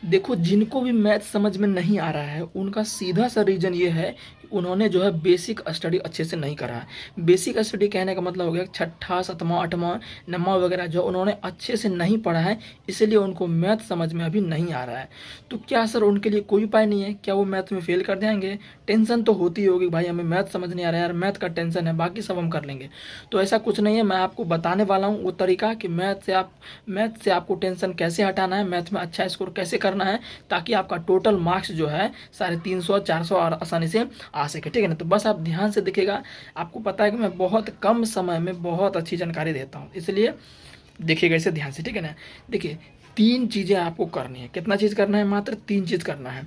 देखो, जिनको भी मैथ समझ में नहीं आ रहा है उनका सीधा सा रीज़न ये है कि उन्होंने जो है बेसिक स्टडी अच्छे से नहीं करा है। बेसिक स्टडी कहने का मतलब हो गया छठा, सतवां, आठवां, नौवां वगैरह जो उन्होंने अच्छे से नहीं पढ़ा है, इसलिए उनको मैथ समझ में अभी नहीं आ रहा है। तो क्या सर उनके लिए कोई उपाय नहीं है? क्या वो मैथ में फेल कर जाएंगे? टेंशन तो होती होगी भाई, हमें मैथ समझ नहीं आ रहा है यार, मैथ का टेंशन है, बाकी सब हम कर लेंगे। तो ऐसा कुछ नहीं है, मैं आपको बताने वाला हूँ वो तरीका कि मैथ से आपको टेंशन कैसे हटाना है, मैथ में अच्छा स्कोर कैसे करना है, ताकि आपका टोटल मार्क्स जो है 350 400 और आसानी से आ सके। ठीक है ना? तो बस आप ध्यान से देखिएगा। आपको पता है कि मैं बहुत कम समय में बहुत अच्छी जानकारी देता हूँ, इसलिए देखिएगा इसे ध्यान से। ठीक है ना? देखिए, 3 चीज़ें आपको करनी है। कितना चीज़ करना है? मात्र 3 चीज़ करना है।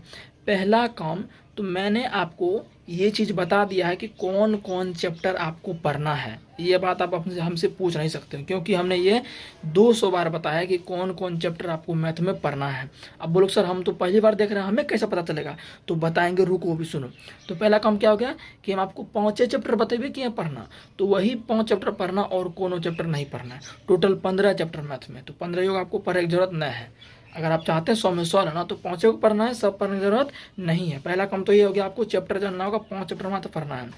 पहला काम, तो मैंने आपको ये चीज़ बता दिया है कि कौन कौन चैप्टर आपको पढ़ना है। ये बात आप अपने हमसे पूछ नहीं सकते हो, क्योंकि हमने ये 200 बार बताया कि कौन कौन चैप्टर आपको मैथ में पढ़ना है। अब बोलो सर हम तो पहली बार देख रहे हैं, हमें कैसे पता चलेगा? तो बताएंगे, रुको भी सुनो। तो पहला काम क्या हो गया कि हम आपको 5 चैप्टर बतेबे कि पढ़ना, तो वही 5 चैप्टर पढ़ना और कोनो चैप्टर नहीं पढ़ना है। टोटल 15 चैप्टर मैथ में, तो 15 योग आपको पढ़ने की जरूरत नहीं है। अगर आप चाहते हैं 100 में 100 लेना तो 5 को पढ़ना है, सब पढ़ने की जरूरत नहीं है। पहला काम तो ये हो गया, आपको चैप्टर जानना होगा, 5 चैप्टर में तो पढ़ना है।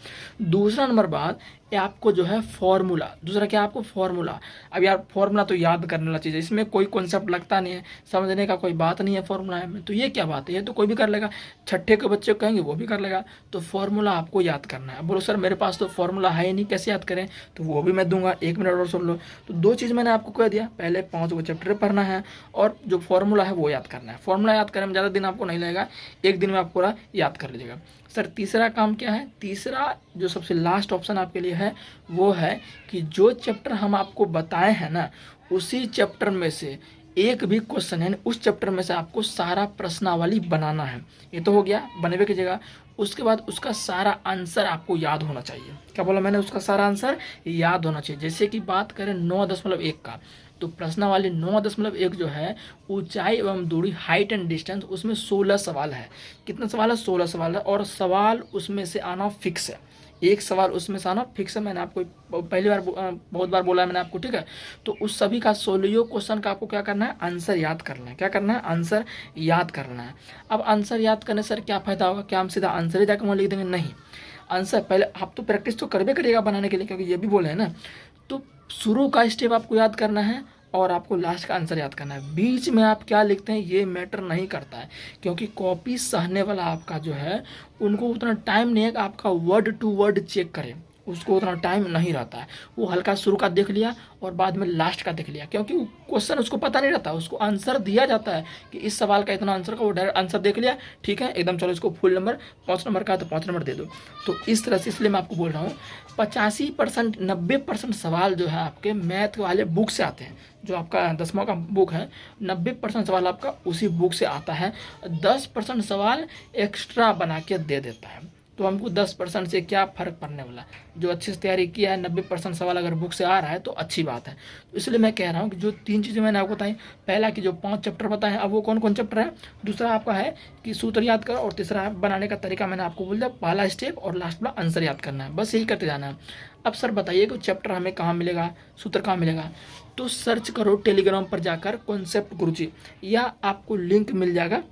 दूसरा नंबर बात, ये आपको जो है फॉर्मूला, दूसरा क्या आपको फॉर्मूला। अब यार फॉर्मूला तो याद करने वाला चीज़ है, इसमें कोई कॉन्सेप्ट लगता नहीं है, समझने का कोई बात नहीं है फॉर्मूला में। तो ये क्या बात है, ये तो कोई भी कर लेगा, छठे के बच्चे कहेंगे वो भी कर लेगा। तो फॉर्मूला आपको याद करना है। बोलो सर मेरे पास तो फॉर्मूला है ही नहीं, कैसे याद करें? तो वो भी मैं दूंगा, 1 मिनट और सुन लो। तो 2 चीज़ मैंने आपको कह दिया, पहले 5 को चैप्टर पढ़ना है और जो फॉर्मूला है वो याद करना है। फॉर्मूला याद करने में ज़्यादा दिन आपको नहीं लगेगा, 1 दिन में आप पूरा याद कर लीजिएगा। सर तीसरा काम क्या है? तीसरा जो सबसे लास्ट ऑप्शन आपके लिए है वो है कि जो चैप्टर हम आपको बताए हैं ना, उसी चैप्टर में से एक भी क्वेश्चन है, उस चैप्टर में से आपको सारा प्रश्नावली बनाना है। ये तो हो गया, बनवे की जगह। उसके बाद उसका सारा आंसर आपको याद होना चाहिए। क्या बोला मैंने? उसका सारा आंसर याद होना चाहिए। जैसे कि बात करें 9.1 का, तो प्रश्नावली 9.1 जो है ऊंचाई एवं दूरी, हाइट एंड डिस्टेंस, उसमें 16 सवाल है। कितना सवाल है? 16 सवाल है, और सवाल उसमें से आना फिक्स है। एक सवाल उसमें से आना फिक्स है। मैंने आपको पहली बार बहुत बार बोला है मैंने आपको, ठीक है? तो उस सभी का 16 क्वेश्चन का आपको क्या करना है? आंसर याद करना है। क्या करना है? आंसर याद करना है। अब आंसर याद करने सर क्या फ़ायदा होगा? क्या हम सीधा आंसर ही जाकर वहाँ लिख देंगे? नहीं, आंसर पहले आप तो प्रैक्टिस तो करबे करिएगा बनाने के लिए, क्योंकि ये भी बोले हैं ना। तो शुरू का स्टेप आपको याद करना है और आपको लास्ट का आंसर याद करना है। बीच में आप क्या लिखते हैं ये मैटर नहीं करता है, क्योंकि कॉपी सहने वाला आपका जो है उनको उतना टाइम नहीं है कि आपका वर्ड टू वर्ड चेक करें, उसको उतना टाइम नहीं रहता है। वो हल्का शुरू का देख लिया और बाद में लास्ट का देख लिया, क्योंकि क्वेश्चन उसको पता नहीं रहता, उसको आंसर दिया जाता है कि इस सवाल का इतना आंसर का, वो डायरेक्ट आंसर देख लिया, ठीक है एकदम, चलो इसको फुल नंबर 5 नंबर का तो 5 नंबर दे दो। तो इस तरह से, इसलिए मैं आपको बोल रहा हूँ 85% 90% सवाल जो है आपके मैथ वाले बुक से आते हैं। जो आपका 10वां का बुक है, 90% सवाल आपका उसी बुक से आता है। 10% सवाल एक्स्ट्रा बना के दे देता है। तो हमको 10% से क्या फ़र्क पड़ने वाला? जो अच्छे से तैयारी किया है, 90% सवाल अगर बुक से आ रहा है तो अच्छी बात है। तो इसलिए मैं कह रहा हूँ कि जो 3 चीज़ें मैंने आपको बताई, पहला कि जो 5 चैप्टर बताए हैं, अब वो कौन कौन चैप्टर है, दूसरा आपका है कि सूत्र याद करो, और तीसरा बनाने का तरीका मैंने आपको बोल दिया, पहला स्टेप और लास्ट वाला आंसर याद करना है, बस यही करते जाना है। अब सर बताइए कि चैप्टर हमें कहाँ मिलेगा, सूत्र कहाँ मिलेगा? तो सर्च करो टेलीग्राम पर जाकर कॉन्सेप्ट गुरुजी, या आपको लिंक मिल जाएगा,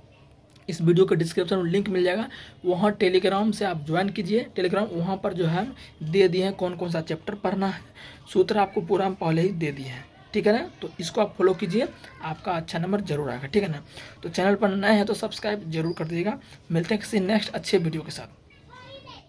इस वीडियो के डिस्क्रिप्शन में लिंक मिल जाएगा, वहाँ टेलीग्राम से आप ज्वाइन कीजिए टेलीग्राम। वहाँ पर जो है दे दिए हैं कौन कौन सा चैप्टर पढ़ना है, सूत्र आपको पूरा हम पहले ही दे दिए हैं, ठीक है ना? तो इसको आप फॉलो कीजिए, आपका अच्छा नंबर जरूर आएगा, ठीक है ना? तो चैनल पर नए हैं तो सब्सक्राइब जरूर कर दीजिएगा। मिलते हैं किसी नेक्स्ट अच्छे वीडियो के साथ।